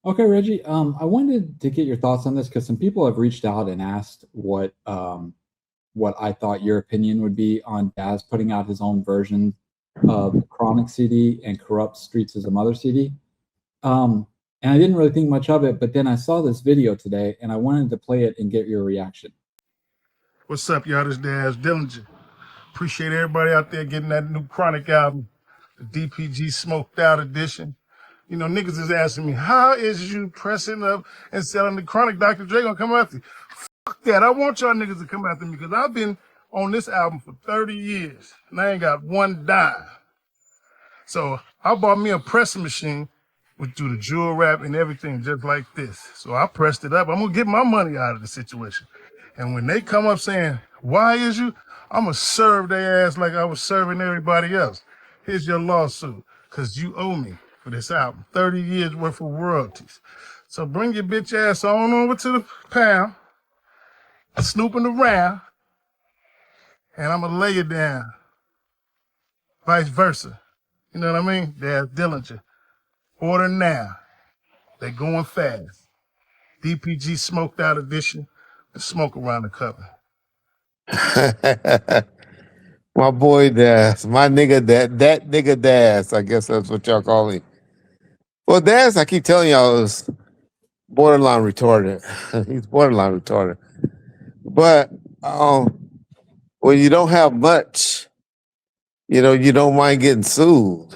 Okay, Reggie. I wanted to get your thoughts on this because some people have reached out and asked what I thought your opinion would be on Daz putting out his own version of the Chronic CD and Corrupt Streets as a Mother CD. Um, and I didn't really think much of it, but then I saw this video today and I wanted to play it and get your reaction. What's up, y'all? This Daz Dillinger. Appreciate everybody out there getting that new Chronic album, the DPG Smoked Out Edition. You know, niggas is asking me, how is you pressing up and selling the Chronic? Dr. Dre gonna come after you? Fuck that. I want y'all niggas to come after me because I've been on this album for 30 years and I ain't got one dime. So I bought me a pressing machine which do the jewel wrap and everything just like this. So I pressed it up. I'm gonna get my money out of the situation. And when they come up saying, why is you? I'm gonna serve their ass like I was serving everybody else. Here's your lawsuit, cause you owe me for this album. 30 years worth of royalties. So bring your bitch ass on over to the pound, snooping around, and I'm gonna lay you down. Vice versa. You know what I mean? There's Dillinger. Order now. They going fast. DPG Smoked Out Edition. The smoke around the cover. My boy Daz, my nigga that nigga Daz, I guess that's what y'all call him. Well, Daz, I keep telling y'all, is borderline retarded. He's borderline retarded. But when you don't have much, you don't mind getting sued.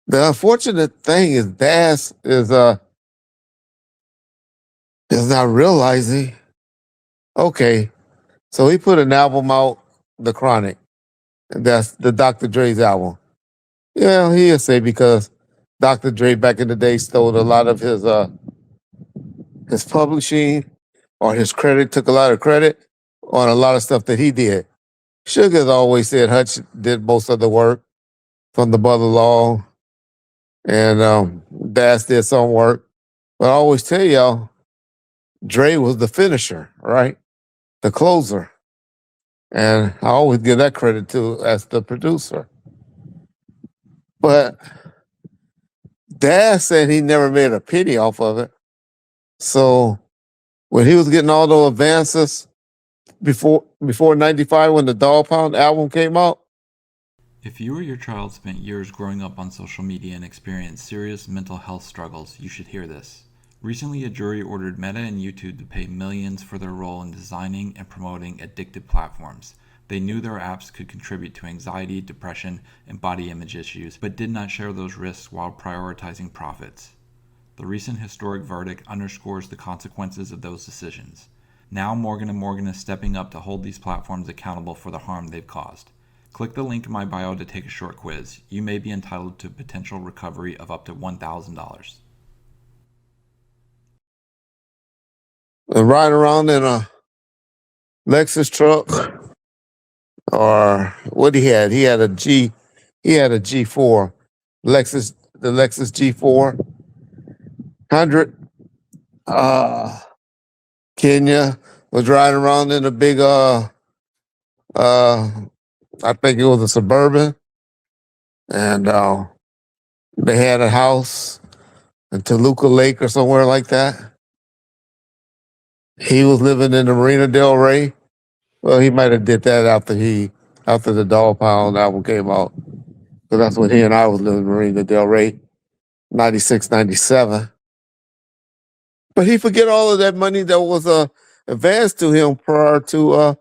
The unfortunate thing is Daz is not realizing, okay, so he put an album out, The Chronic. And that's the Dr. Dre's album. Yeah, he'll say because Dr. Dre back in the day stole a lot of his publishing or his credit, took a lot of credit on a lot of stuff that he did. Sugar's always said Hutch did most of the work from the Mother Law, and Bass did some work. But I always tell y'all, Dre was the finisher, right? The closer. And I always give that credit to as the producer. But Dad said he never made a penny off of it. So when he was getting all those advances before '95 when the Dog Pound album came out. If you or your child spent years growing up on social media and experienced serious mental health struggles, you should hear this. Recently, a jury ordered Meta and YouTube to pay millions for their role in designing and promoting addictive platforms. They knew their apps could contribute to anxiety, depression, and body image issues, but did not share those risks while prioritizing profits. The recent historic verdict underscores the consequences of those decisions. Now Morgan & Morgan is stepping up to hold these platforms accountable for the harm they've caused. Click the link in my bio to take a short quiz. You may be entitled to potential recovery of up to $1,000. Riding around in a Lexus truck, or what he had? He had a G4, the Lexus G400. Kenya was riding around in a big uh I think it was a Suburban, and they had a house in Toluca Lake or somewhere like that. He was living in the Marina Del Rey. Well, he might have did that after the Dog Pound album came out. So that's when he and I was living in Marina Del Rey, 96, 97. But he forget all of that money that was advanced to him prior to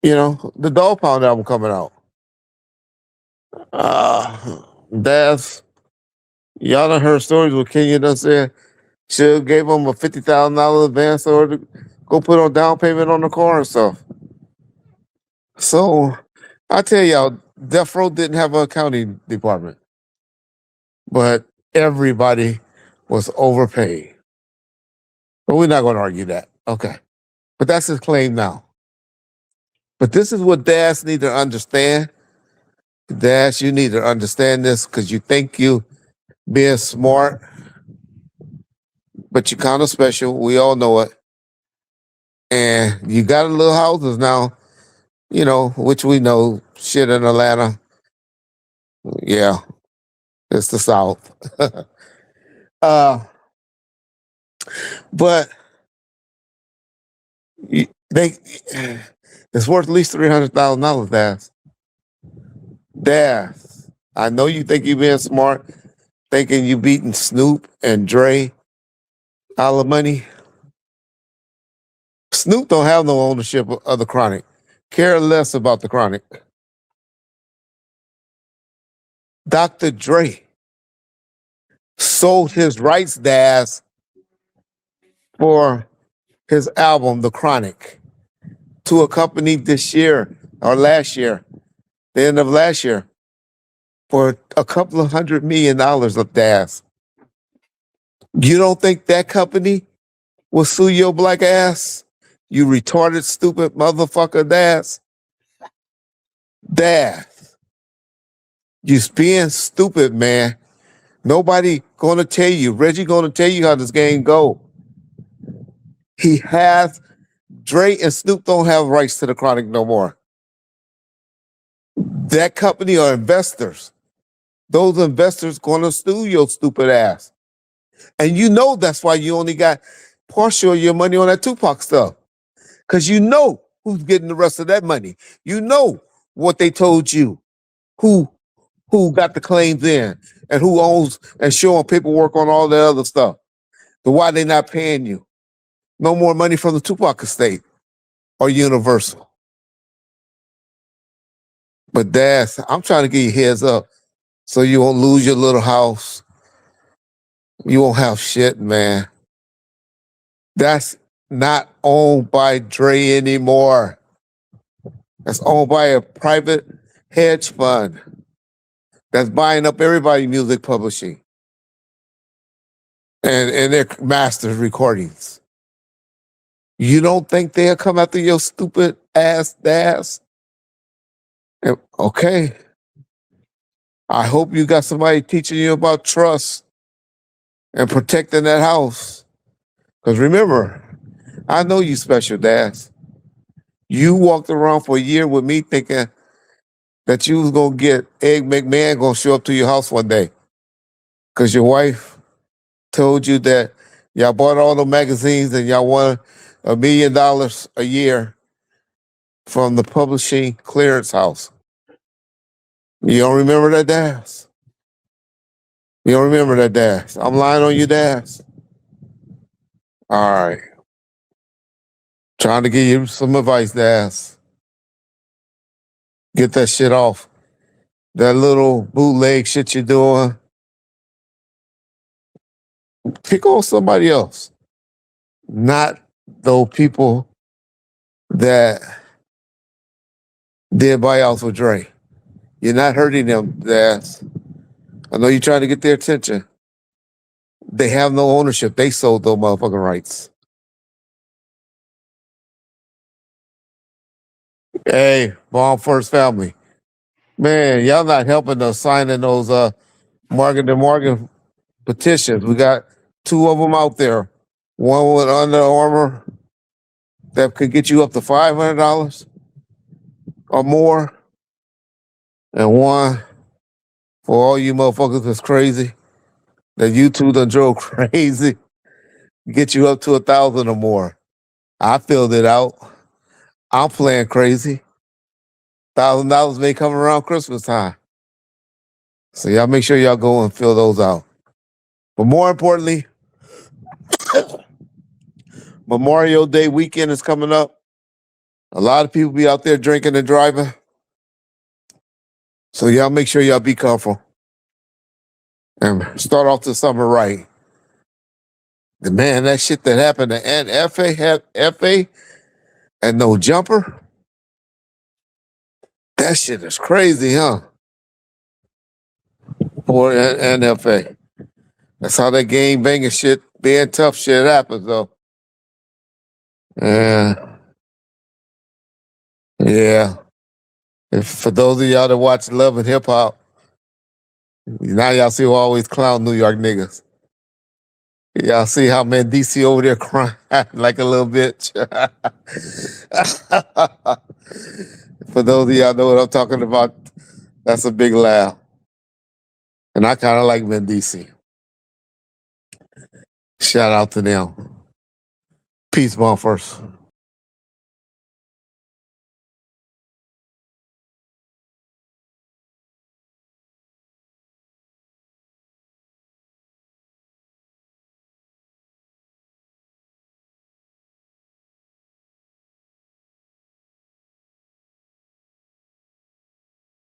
the Dog Pound album coming out. That's y'all done heard stories where Kenya done said Suge gave him a $50,000 advance or to go put on down payment on the car and stuff. So I tell y'all, Death Row didn't have an accounting department, but everybody was overpaid. But we're not going to argue that. Okay. But that's his claim now. But this is what Dash need to understand. Dash, you need to understand this because you think you being smart, but you kind of special. We all know it. And you got a little houses now, which we know shit in Atlanta. Yeah. It's the South. uh, but they it's worth at least $300,000, Daz. Daz, I know you think you're being smart, thinking you beating Snoop and Dre out of money. Snoop don't have no ownership of the Chronic. Care less about the Chronic. Dr. Dre sold his rights, Daz, for his album, The Chronic, to a company this year or last year, the end of last year, for a couple of $100 million of Daz. You don't think that company will sue your black ass? You retarded, stupid motherfucker, Daz. Daz, you being stupid, man. Nobody gonna tell you. Reggie gonna tell you how this game go. He has Dre and Snoop don't have rights to the Chronic no more. That company are investors. Those investors gonna sue your stupid ass. And you know that's why you only got partial of your money on that Tupac stuff. Because you know who's getting the rest of that money. You know what they told you. Who got the claims in and who owns and showing paperwork on all the other stuff. So why they not paying you? No more money from the Tupac estate or Universal. But Daz, I'm trying to get you heads up so you won't lose your little house. You won't have shit, man. That's not owned by Dre anymore. That's owned by a private hedge fund that's buying up everybody's music publishing and their masters recordings. You don't think they'll come after your stupid ass, Daz? Okay. I hope you got somebody teaching you about trust and protecting that house. Because remember, I know you special, Daz. You walked around for a year with me thinking that you was going to get Egg McMahon going to show up to your house one day. Because your wife told you that y'all bought all the magazines and y'all won $1 million a year from the publishing clearance house. You don't remember that, Daz? You don't remember that, Daz? I'm lying on you, Daz? All right. Trying to give you some advice, Daz. Get that shit off. That little bootleg shit you're doing. Pick on somebody else. Not those people that did buyouts with Dre. You're not hurting them, Daz. I know you're trying to get their attention. They have no ownership. They sold those motherfucking rights. Hey, Bomb First Family. Man, y'all not helping us signing those Morgan & Morgan petitions. We got 2 of them out there. One with Under Armour that could get you up to $500 or more. And one for all you motherfuckers that's crazy, that YouTube done drove crazy, get you up to 1,000 or more. I filled it out. I'm playing crazy. $1,000 may come around Christmas time. So y'all make sure y'all go and fill those out. But more importantly, Memorial Day weekend is coming up. A lot of people be out there drinking and driving. So y'all make sure y'all be careful. And start off the summer right. The man, that shit that happened to Aunt F.A. had F.A. and no jumper. That shit is crazy, huh? Poor Aunt F.A. That's how that game banging shit, being tough shit happens, though. Yeah. If, for those of y'all that watch Love and Hip Hop, now y'all see who always clown New York niggas. Y'all see how Mendici over there crying like a little bitch. For those of y'all know what I'm talking about, that's a big laugh. And I kind of like Mendici. Shout out to them. Peace, bumpers.